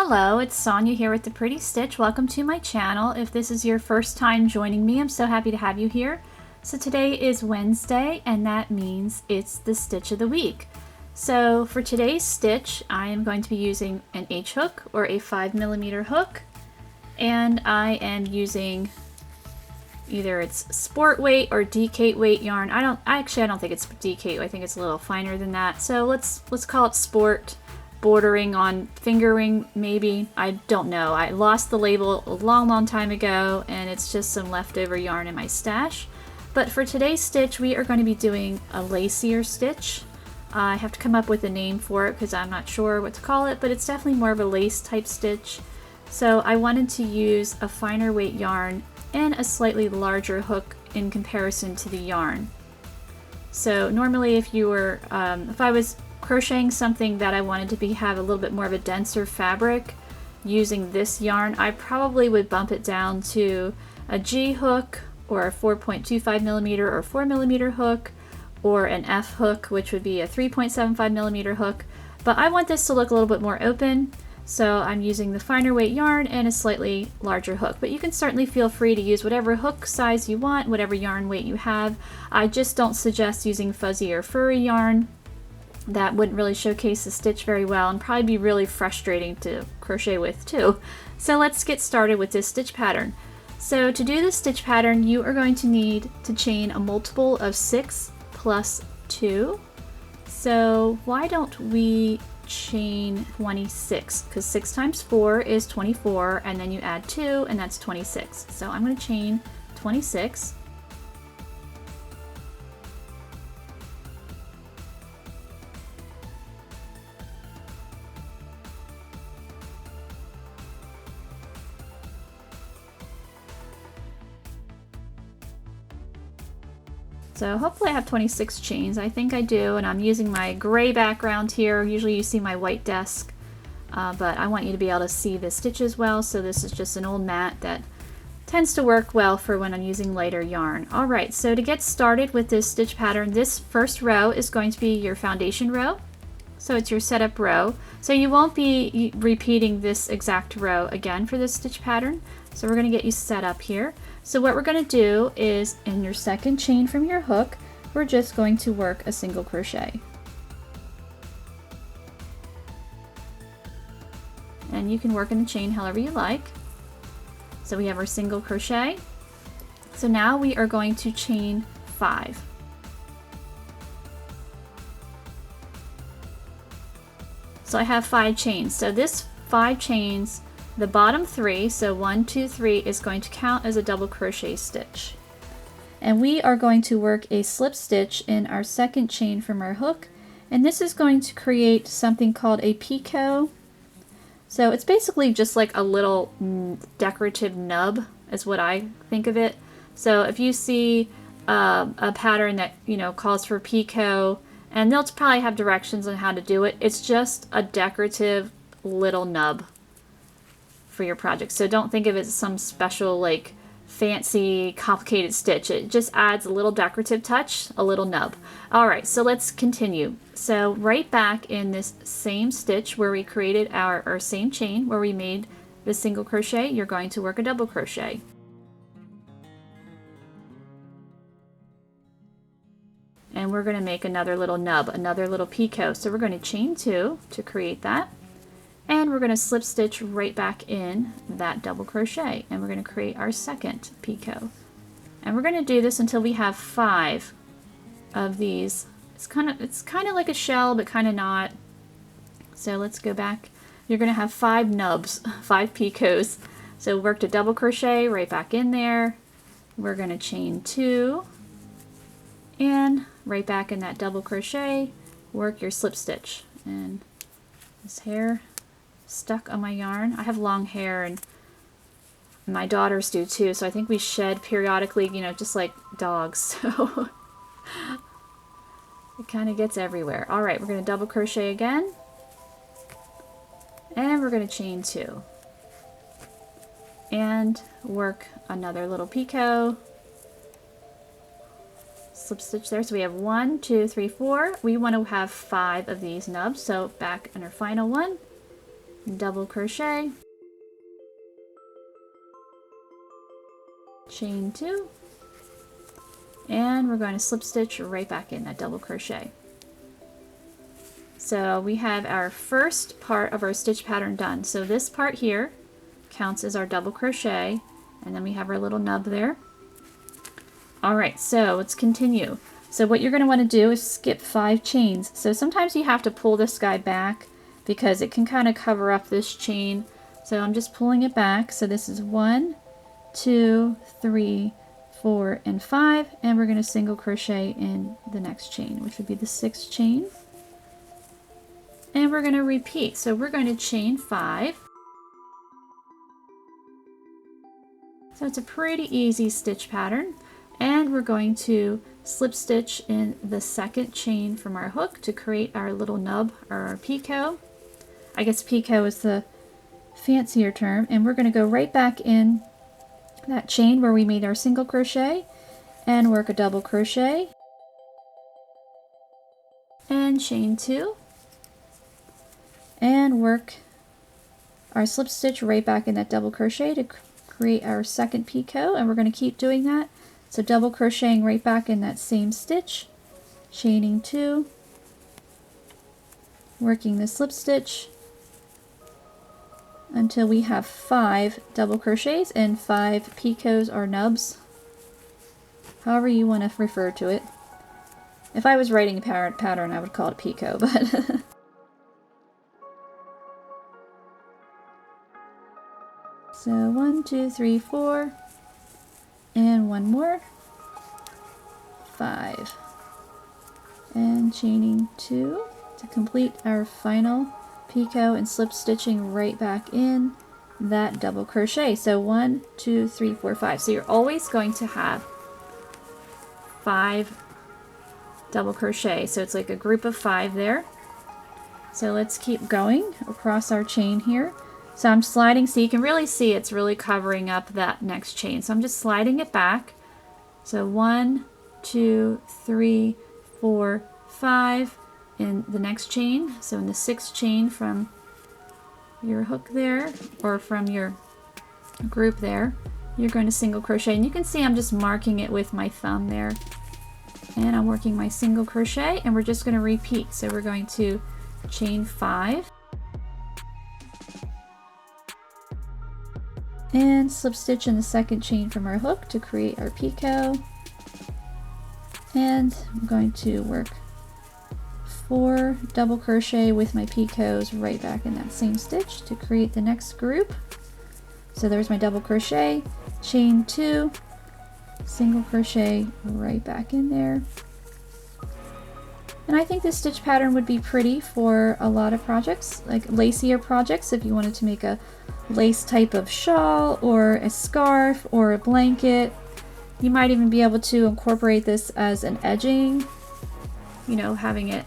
Hello, it's Sonia here with The Pretty Stitch. Welcome to my channel. If this is your first time joining me, I'm so happy to have you here. So today is Wednesday, and that means it's the stitch of the week. So for today's stitch, I am going to be using an H hook or a 5mm hook, and I am using either it's sport weight or DK weight yarn. I don't think it's DK. I think it's a little finer than that. So let's call it sport, bordering on fingering maybe. I don't know. I lost the label a long time ago, and it's just some leftover yarn in my stash. But for today's stitch, we are going to be doing a lacier stitch. I have to come up with a name for it because I'm not sure what to call it, but it's definitely more of a lace type stitch. So I wanted to use a finer weight yarn and a slightly larger hook in comparison to the yarn. So normally if I was crocheting something that I wanted to have a little bit more of a denser fabric using this yarn, I probably would bump it down to a G hook or a 4.25mm or 4mm hook, or an F hook, which would be a 3.75mm hook. But I want this to look a little bit more open, so I'm using the finer weight yarn and a slightly larger hook. But you can certainly feel free to use whatever hook size you want, whatever yarn weight you have. I just don't suggest using fuzzy or furry yarn. That wouldn't really showcase the stitch very well and probably be really frustrating to crochet with too. So let's get started with this stitch pattern. So to do this stitch pattern, you are going to need to chain a multiple of 6 plus 2. So why don't we chain 26, because 6 times 4 is 24, and then you add 2 and that's 26. So I'm going to chain 26. So hopefully I have 26 chains. I think I do, and I'm using my gray background here. Usually you see my white desk, but I want you to be able to see the stitches well, so this is just an old mat that tends to work well for when I'm using lighter yarn. Alright, so to get started with this stitch pattern, this first row is going to be your foundation row. So it's your setup row. So you won't be repeating this exact row again for this stitch pattern. So we're going to get you set up here. So what we're going to do is, in your second chain from your hook, we're just going to work a single crochet. And you can work in the chain however you like. So we have our single crochet. So now we are going to chain 5. So I have 5 chains. So this 5 chains, the bottom 3, so 1, 2, 3, is going to count as a double crochet stitch. And we are going to work a slip stitch in our second chain from our hook, and this is going to create something called a picot. So it's basically just like a little decorative nub is what I think of it. So if you see a pattern that calls for picot, and they'll probably have directions on how to do it, it's just a decorative little nub for your project. So don't think of it as some special like fancy complicated stitch. It just adds a little decorative touch, a little nub. Alright, so let's continue. So right back in this same stitch where we created our same chain where we made the single crochet, you're going to work a double crochet. And we're going to make another little nub, another little picot. So we're going to chain 2 to create that. And we're going to slip stitch right back in that double crochet, and we're going to create our second picot. And we're going to do this until we have 5 of these. It's kind of like a shell, but kind of not. So let's go back. You're going to have 5 nubs, 5 picots. So worked a double crochet right back in there. We're going to chain 2, and right back in that double crochet, work your slip stitch. And this hair stuck on my yarn. I have long hair, and my daughters do too, so I think we shed periodically, just like dogs, so it kind of gets everywhere. Alright, we're going to double crochet again, and we're going to chain 2 and work another little picot, slip stitch there. So we have 1, 2, 3, 4. We want to have 5 of these nubs, so back in our final one, double crochet, chain 2, and we're going to slip stitch right back in that double crochet. So we have our first part of our stitch pattern done. So this part here counts as our double crochet, and then we have our little nub there. Alright, so let's continue. So what you're going to want to do is skip 5 chains. So sometimes you have to pull this guy back because it can kind of cover up this chain. So I'm just pulling it back. So this is 1, 2, 3, 4, and 5, and we're going to single crochet in the next chain, which would be the 6th chain. And we're going to repeat. So we're going to chain 5. So it's a pretty easy stitch pattern. And we're going to slip stitch in the 2nd chain from our hook to create our little nub, or our picot. I guess picot is the fancier term. And we're going to go right back in that chain where we made our single crochet and work a double crochet and chain 2 and work our slip stitch right back in that double crochet to create our 2nd picot, and we're going to keep doing that. So double crocheting right back in that same stitch, chaining 2, working the slip stitch until we have 5 double crochets and 5 picots or nubs, however you want to refer to it. If I was writing a pattern, I would call it picot, but so 1, 2, 3, 4, and 1 more, 5, and chaining 2 to complete our final picot and slip stitching right back in that double crochet. So 1, 2, 3, 4, 5. So you're always going to have 5 double crochet. So it's like a group of 5 there. So let's keep going across our chain here. So I'm sliding, so you can really see it's really covering up that next chain. So I'm just sliding it back. So 1, 2, 3, 4, 5 in the next chain. So in the 6th chain from your hook there, or from your group there, you're going to single crochet. And you can see I'm just marking it with my thumb there. And I'm working my single crochet, and we're just going to repeat. So we're going to chain 5. And slip stitch in the 2nd chain from our hook to create our picot. And I'm going to work 4 double crochet with my picots right back in that same stitch to create the next group. So there's my double crochet, chain 2, single crochet right back in there. And I think this stitch pattern would be pretty for a lot of projects, like lacier projects, if you wanted to make a lace type of shawl or a scarf or a blanket. You might even be able to incorporate this as an edging, you know, having it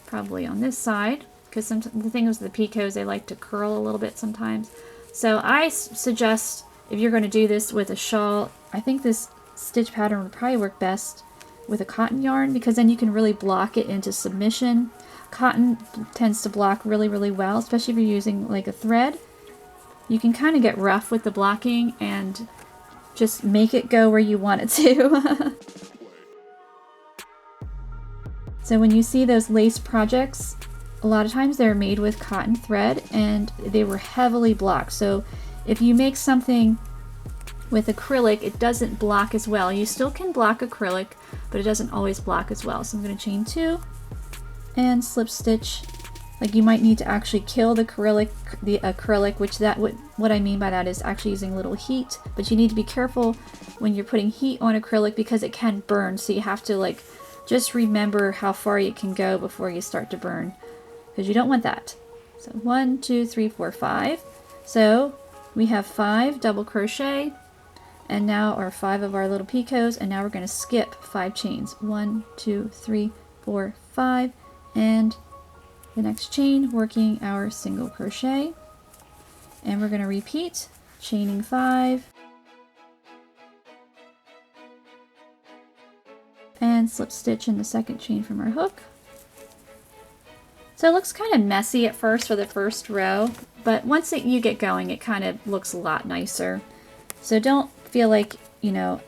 probably on this side, because the thing is with the picots, they like to curl a little bit sometimes. So I suggest if you're going to do this with a shawl, I think this stitch pattern would probably work best with a cotton yarn, because then you can really block it into submission. Cotton tends to block really, really well, especially if you're using like a thread. You can kind of get rough with the blocking and just make it go where you want it to. So when you see those lace projects, a lot of times they're made with cotton thread and they were heavily blocked. So if you make something with acrylic, it doesn't block as well. You still can block acrylic, but it doesn't always block as well. So I'm going to chain 2 and slip stitch. Like you might need to actually kill the acrylic, which what I mean by that is actually using a little heat, but you need to be careful when you're putting heat on acrylic because it can burn. So you have to like just remember how far you can go before you start to burn, because you don't want that. So 1, 2, 3, 4, 5. So we have 5 double crochet, and now our 5 of our little picots, and now we're going to skip 5 chains. 1, 2, 3, 4, 5, and the next chain, working our single crochet, and we're going to repeat, chaining 5, and slip stitch in the 2nd chain from our hook So it looks kind of messy at first for the first row, but once you get going, it kind of looks a lot nicer. So don't feel like, you know,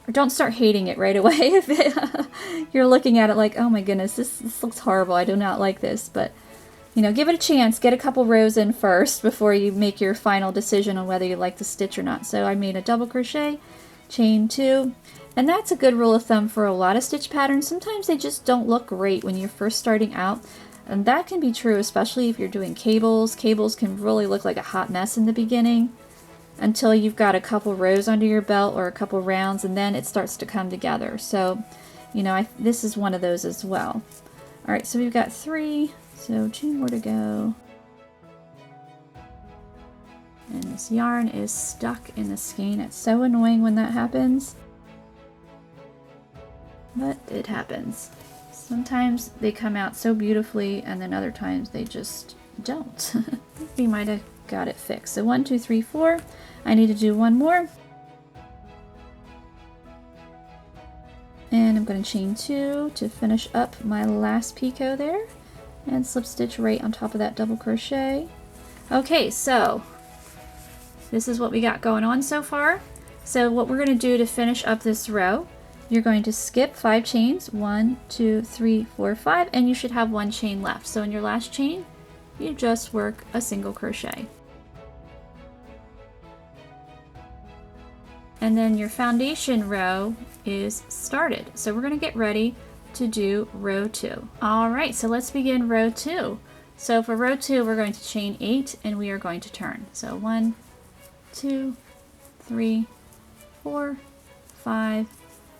or don't start hating it right away if you're looking at it like, oh my goodness, this looks horrible. I do not like this. But, you know, give it a chance. Get a couple rows in first before you make your final decision on whether you like the stitch or not. So I made a double crochet, chain 2, and that's a good rule of thumb for a lot of stitch patterns. Sometimes they just don't look great when you're first starting out. And that can be true, especially if you're doing cables. Cables can really look like a hot mess in the beginning until you've got a couple rows under your belt or a couple rounds, and then it starts to come together. So, you know, this is one of those as well. All right, so we've got 3, so 2 more to go. And this yarn is stuck in the skein. It's so annoying when that happens, but it happens. Sometimes they come out so beautifully, and then other times they just don't. We might have got it fixed. So 1, 2, 3, 4. I need to do one more. And I'm going to chain 2 to finish up my last picot there, and slip stitch right on top of that double crochet. Okay, so this is what we got going on so far. So what we're going to do to finish up this row, you're going to skip 5 chains, 1, 2, 3, 4, 5, and you should have 1 chain left. So in your last chain, you just work a single crochet. And then your foundation row is started. So we're going to get ready to do row 2. All right, so let's begin row 2. So for row 2, we're going to chain 8 and we are going to turn. So 1, 2, 3, 4, 5,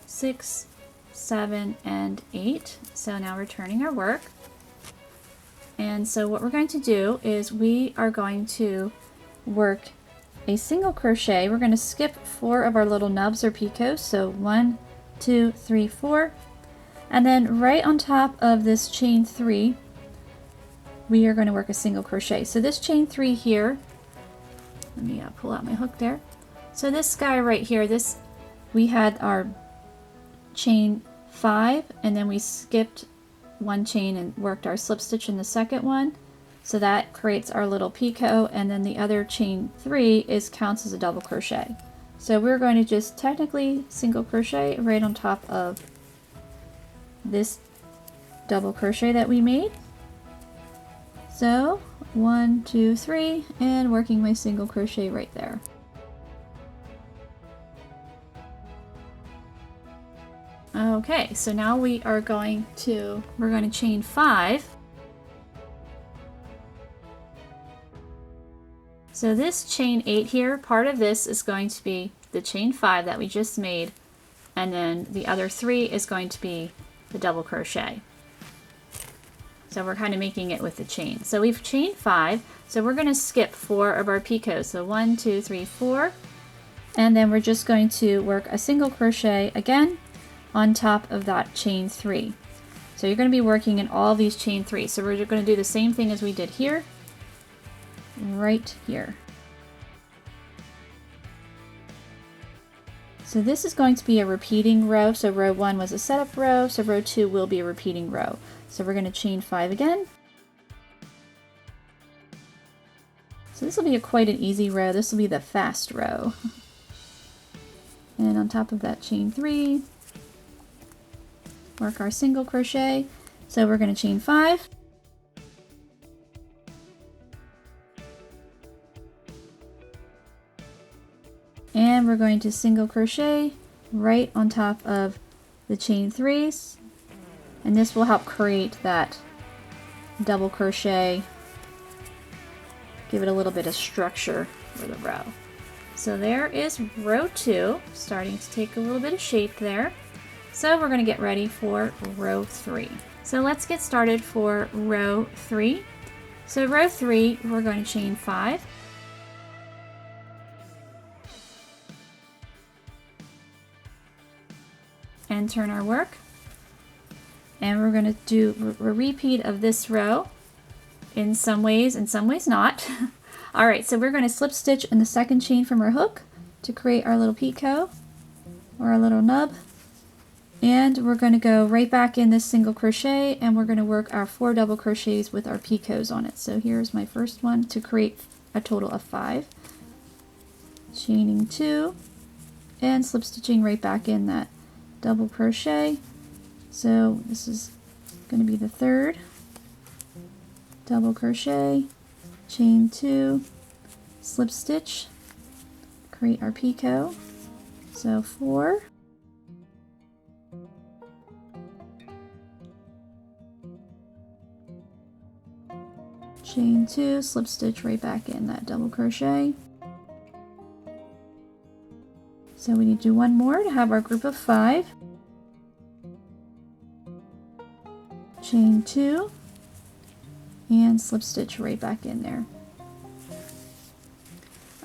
6, 7, and 8. So now we're turning our work. And so what we're going to do is we are going to work a single crochet. We're going to skip 4 of our little nubs or picots. So 1, 2, 3, 4. And then right on top of this chain 3, we are going to work a single crochet. So this chain 3 here, let me pull out my hook there. So this guy right here, we had our chain 5, and then we skipped 1 chain and worked our slip stitch in the second one. So that creates our little picot, and then the other chain 3 counts as a double crochet. So we're going to just technically single crochet right on top of this double crochet that we made. So 1, 2, 3, and working my single crochet right there. Okay, so now we're going to chain 5. So this chain 8 here, part of this is going to be the chain 5 that we just made, and then the other 3 is going to be the double crochet. So we're kind of making it with the chain. So we've chained 5, so we're going to skip 4 of our picots. So 1, 2, 3, 4, and then we're just going to work a single crochet again on top of that chain 3. So you're going to be working in all these chain 3. So we're going to do the same thing as we did here, right here. So this is going to be a repeating row. So row 1 was a setup row, so row 2 will be a repeating row. So we're going to chain 5 again. So this will be quite an easy row. This will be the fast row. And on top of that chain 3, work our single crochet. So we're going to chain 5. And we're going to single crochet right on top of the chain 3s. And this will help create that double crochet, give it a little bit of structure for the row. So there is row 2, starting to take a little bit of shape there. So we're going to get ready for row 3. So let's get started for row 3. So row 3, we're going to chain 5. And turn our work. And we're going to do a repeat of this row in some ways not. All right, so we're going to slip stitch in the second chain from our hook to create our little picot or our little nub. And we're going to go right back in this single crochet, and we're going to work our 4 double crochets with our picots on it. So here's my first one to create a total of 5. Chaining 2 and slip stitching right back in that double crochet. So this is going to be the 3rd. Double crochet, chain 2, slip stitch, create our picot. So 4. Chain 2, slip stitch right back in that double crochet. So we need to do one more to have our group of 5. Chain 2 and slip stitch right back in there.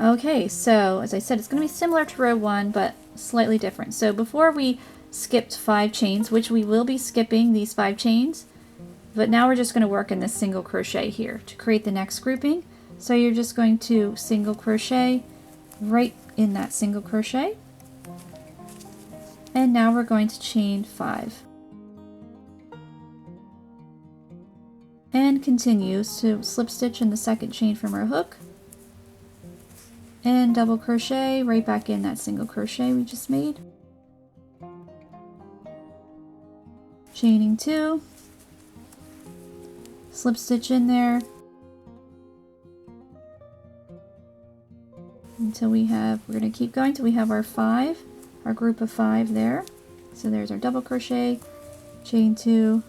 Okay, so as I said, it's going to be similar to row 1 but slightly different. So before we skipped 5 chains, which we will be skipping these 5 chains, but now we're just going to work in this single crochet here to create the next grouping. So you're just going to single crochet right in that single crochet, and now we're going to chain 5 and continue. So slip stitch in the second chain from our hook and double crochet right back in that single crochet we just made, chaining 2, slip stitch in there until we have, we're going to keep going till we have our 5, our group of 5 there. So there's our double crochet, chain 2,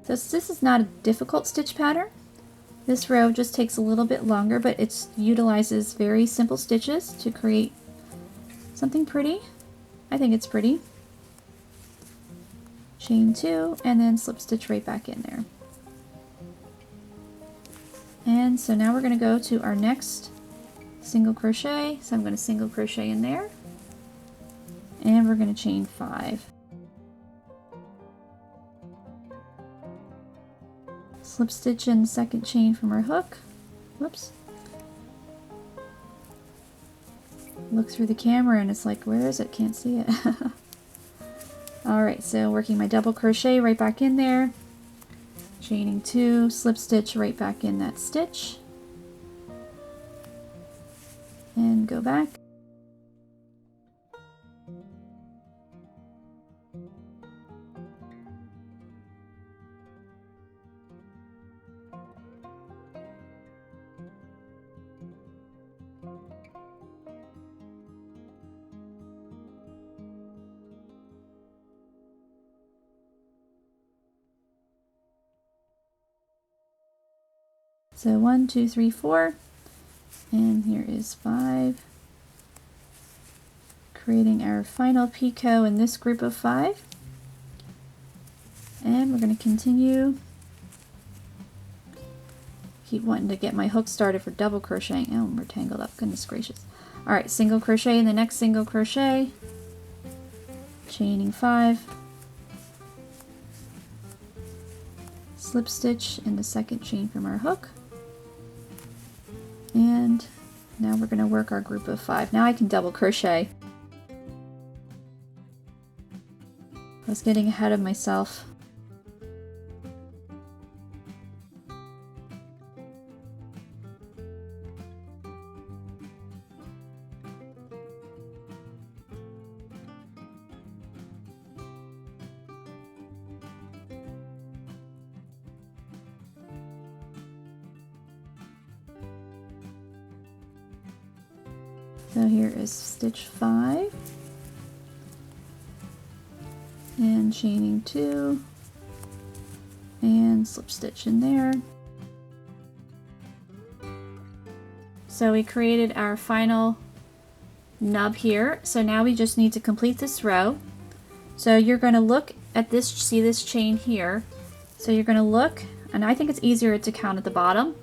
so this is not a difficult stitch pattern. This row just takes a little bit longer, but it utilizes very simple stitches to create something pretty. I think it's pretty. Chain 2 and then slip stitch right back in there. And so now we're going to go to our next single crochet. So I'm going to single crochet in there, and we're going to chain 5. Slip stitch in the second chain from our hook. Whoops. Look through the camera and it's like, where is it? Can't see it. Alright, so working my double crochet right back in there, chaining 2, slip stitch right back in that stitch, and go back. So 1, 2, 3, 4, and here is 5, creating our final picot in this group of 5. And we're going to continue. Keep wanting to get my hook started for double crocheting. Oh, we're tangled up, goodness gracious. Alright, single crochet in the next single crochet, chaining 5, slip stitch in the second chain from our hook, and now we're going to work our group of 5. Now I can double crochet. I was getting ahead of myself. So here is stitch 5 and chaining 2 and slip stitch in there. So we created our final nub here. So now we just need to complete this row. So you're going to look at this, see this chain here. So you're going to look, and I think it's easier to count at the bottom.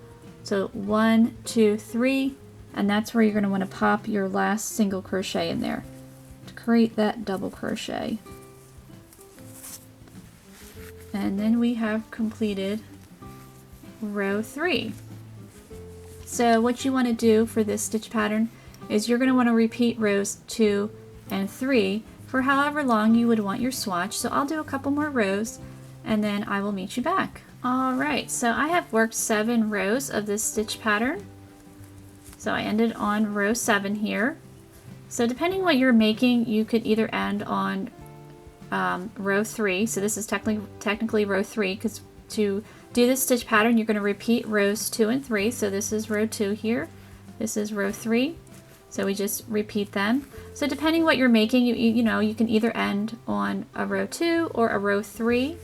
So 1, 2, 3. And that's where you're going to want to pop your last single crochet in there to create that double crochet. And then we have completed row 3. So what you want to do for this stitch pattern is you're going to want to repeat rows 2 and 3 for however long you would want your swatch. So I'll do a couple more rows and then I will meet you back. Alright, so I have worked 7 rows of this stitch pattern. So I ended on row 7 here. So depending what you're making, you could either end on row 3. So this is technically row 3, because to do this stitch pattern you're going to repeat rows 2 and 3. So this is row 2 here, this is row 3, so we just repeat them. So depending what you're making, you know, you can either end on a row 2 or a row 3.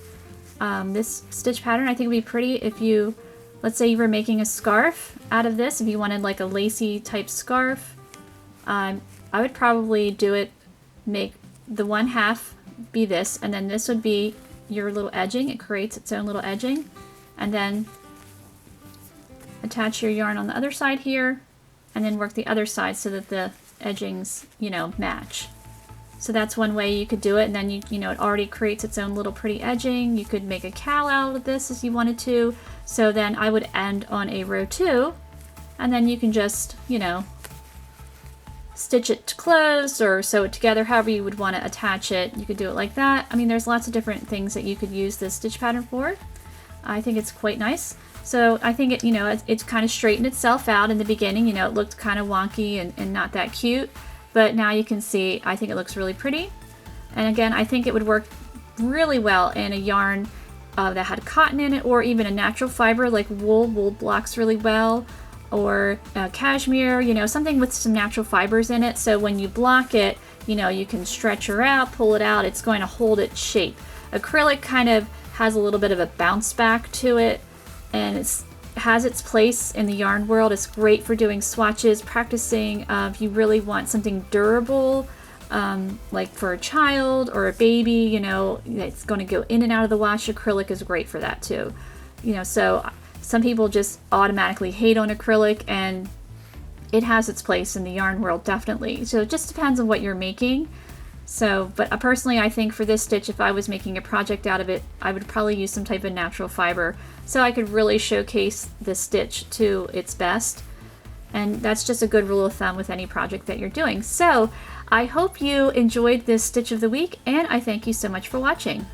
This stitch pattern I think would be pretty if you, let's say you were making a scarf out of this, if you wanted like a lacy type scarf. I would probably do it, make the one half be this, and then this would be your little edging. It creates its own little edging, and then attach your yarn on the other side here, and then work the other side so that the edgings, you know, match. So that's one way you could do it, and then you know, it already creates its own little pretty edging. You could make a cowl out of this if you wanted to. So then I would end on a row 2, and then you can just, you know, stitch it closed or sew it together, however you would want to attach it. You could do it like that. I mean, there's lots of different things that you could use this stitch pattern for. I think it's quite nice. So I think it, you know, it's kind of straightened itself out in the beginning. You know, it looked kind of wonky and not that cute, but now you can see, I think it looks really pretty. And again, I think it would work really well in a yarn that had cotton in it, or even a natural fiber like wool. Wool blocks really well, or cashmere, you know, something with some natural fibers in it. So when you block it, you know, you can stretch her out, pull it out, it's going to hold its shape. Acrylic kind of has a little bit of a bounce back to it, and it has its place in the yarn world. It's great for doing swatches, practicing. If you really want something durable, like for a child or a baby, you know, it's going to go in and out of the wash. Acrylic is great for that too. You know, so some people just automatically hate on acrylic, and it has its place in the yarn world, definitely. So it just depends on what you're making. So, but personally, I think for this stitch, if I was making a project out of it, I would probably use some type of natural fiber so I could really showcase the stitch to its best. And that's just a good rule of thumb with any project that you're doing. So I hope you enjoyed this stitch of the week, and I thank you so much for watching.